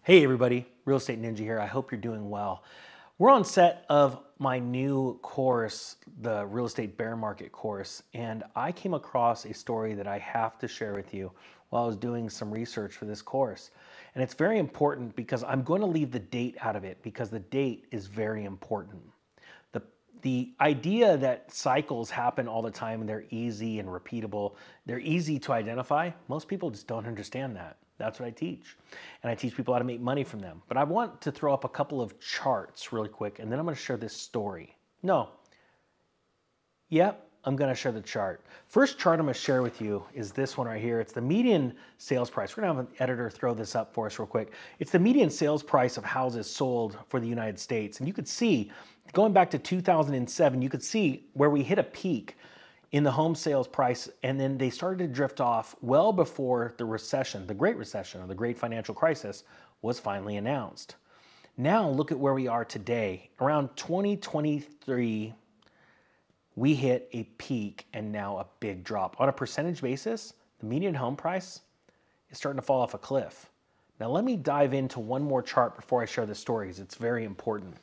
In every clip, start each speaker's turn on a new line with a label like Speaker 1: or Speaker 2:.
Speaker 1: Hey everybody, Real Estate Ninja here. I hope you're doing well. We're on set of my new course, the Real Estate Bear Market course, and I came across a story that I have to share with you while I was doing some research for this course. And it's very important because I'm going to leave the date out of it because the date is very important. The idea that cycles happen all the time and they're easy and repeatable, they're easy to identify, most people just don't understand that. That's what I teach. And I teach people how to make money from them. But I want to throw up a couple of charts really quick, and then I'm going to share this story. I'm going to share the chart. First chart I'm going to share with you is this one right here. It's the median sales price. We're going to have an editor throw this up for us real quick. It's the median sales price of houses sold for the United States. And you could see, going back to 2007, you could see where we hit a peak in the home sales price, and then they started to drift off well before the recession, the Great Recession or the Great Financial Crisis was finally announced. Now look at where we are today. Around 2023, we hit a peak and now a big drop. On a percentage basis, the median home price is starting to fall off a cliff. Now let me dive into one more chart before I share the stories. It's very important.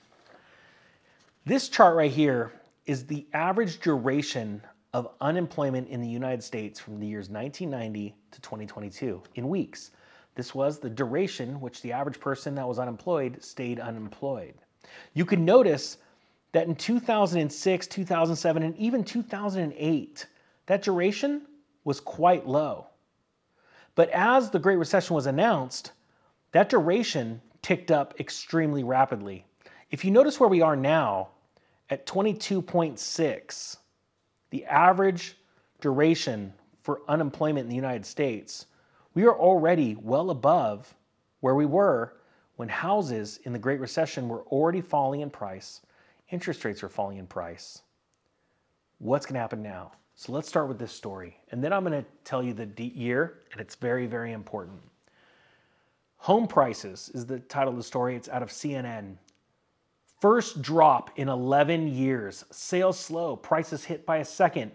Speaker 1: This chart right here is the average duration of unemployment in the United States from the years 1990 to 2022 in weeks. This was the duration which the average person that was unemployed stayed unemployed. You can notice that in 2006, 2007, and even 2008, that duration was quite low. But as the Great Recession was announced, that duration ticked up extremely rapidly. If you notice where we are now at 22.6, the average duration for unemployment in the United States, we are already well above where we were when houses in the Great Recession were already falling in price. Interest rates are falling in price. What's going to happen now? So let's start with this story. And then I'm going to tell you the year, and it's very, very important. Home prices is the title of the story. It's out of CNN. First drop in 11 years. Sales slow. Prices hit by a second.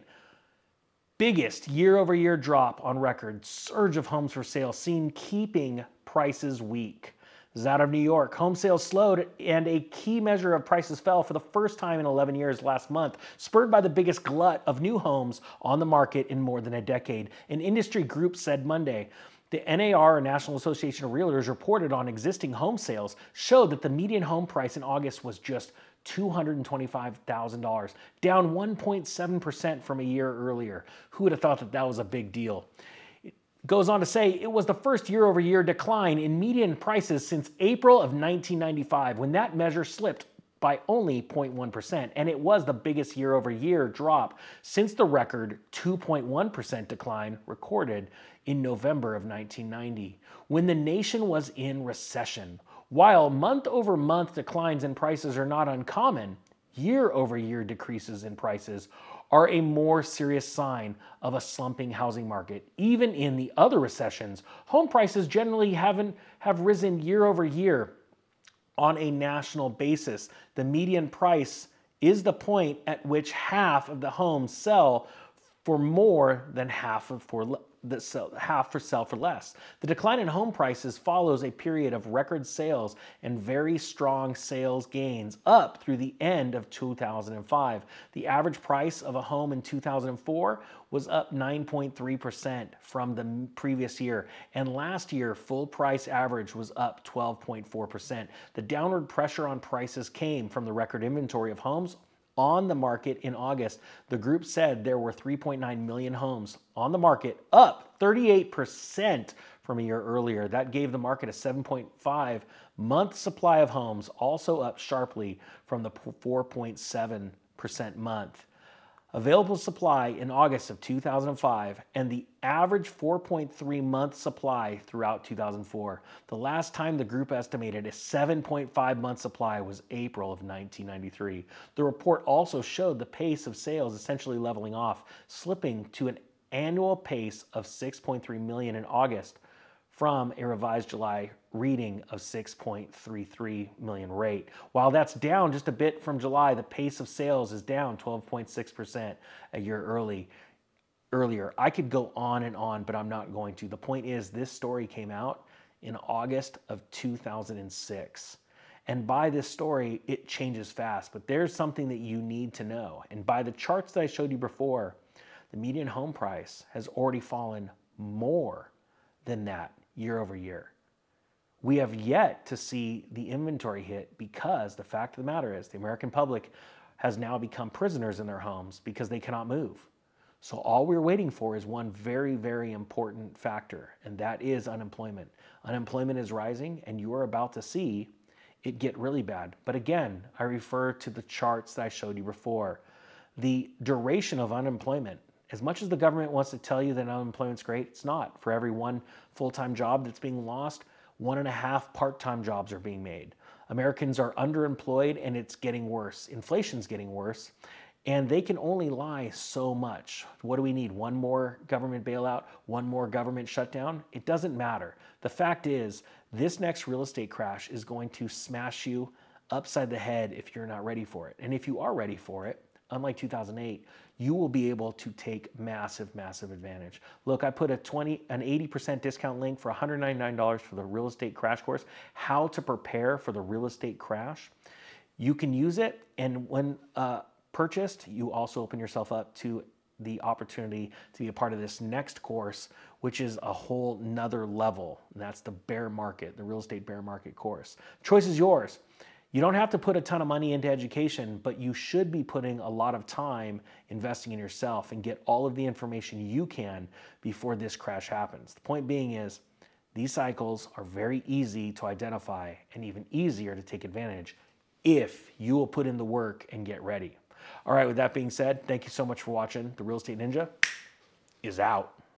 Speaker 1: Biggest year-over-year drop on record. Surge of homes for sale seen keeping prices weak. This is out of New York. Home sales slowed and a key measure of prices fell for the first time in 11 years last month, spurred by the biggest glut of new homes on the market in more than a decade. An industry group said Monday. The NAR, National Association of Realtors, reported on existing home sales showed that the median home price in August was just $225,000, down 1.7% from a year earlier. Who would have thought that that was a big deal? Goes on to say it was the first year-over-year decline in median prices since April of 1995, when that measure slipped by only 0.1%, and it was the biggest year-over-year drop since the record 2.1% decline recorded in November of 1990, when the nation was in recession. While month-over-month declines in prices are not uncommon, year-over-year decreases in prices are a more serious sign of a slumping housing market. Even in the other recessions, home prices generally have risen year over year on a national basis. The median price is the point at which half of the homes sell for more than half sell for less. The decline in home prices follows a period of record sales and very strong sales gains up through the end of 2005. The average price of a home in 2004 was up 9.3% from the previous year, and last year full price average was up 12.4%. The downward pressure on prices came from the record inventory of homes on the market in August. The group said there were 3.9 million homes on the market, up 38% from a year earlier. That gave the market a 7.5 month supply of homes, also up sharply from the 4.7% month. Available supply in August of 2005 and the average 4.3 month supply throughout 2004. The last time the group estimated a 7.5 month supply was April of 1993. The report also showed the pace of sales essentially leveling off, slipping to an annual pace of 6.3 million in August from a revised July reading of 6.33 million rate. While that's down just a bit from July, the pace of sales is down 12.6% a year earlier. I could go on and on, but I'm not going to. The point is, this story came out in August of 2006. And by this story, it changes fast, but there's something that you need to know. And by the charts that I showed you before, the median home price has already fallen more than that year over year. We have yet to see the inventory hit because the fact of the matter is the American public has now become prisoners in their homes because they cannot move. So all we're waiting for is one very, very important factor, and that is unemployment. Unemployment is rising, and you are about to see it get really bad. But again, I refer to the charts that I showed you before. The duration of unemployment, as much as the government wants to tell you that unemployment's great, it's not. For every one full-time job that's being lost, 1.5 part-time jobs are being made. Americans are underemployed and it's getting worse. Inflation's getting worse and they can only lie so much. What do we need? One more government bailout? One more government shutdown? It doesn't matter. The fact is this next real estate crash is going to smash you upside the head if you're not ready for it. And if you are ready for it, unlike 2008, you will be able to take massive, massive advantage. Look, I put an 80% discount link for $199 for the real estate crash course, how to prepare for the real estate crash. You can use it, and when purchased, you also open yourself up to the opportunity to be a part of this next course, which is a whole nother level. And that's the bear market, the real estate bear market course. Choice is yours. You don't have to put a ton of money into education, but you should be putting a lot of time investing in yourself and get all of the information you can before this crash happens. The point being is these cycles are very easy to identify and even easier to take advantage if you will put in the work and get ready. All right, with that being said, thank you so much for watching. The Real Estate Ninja is out.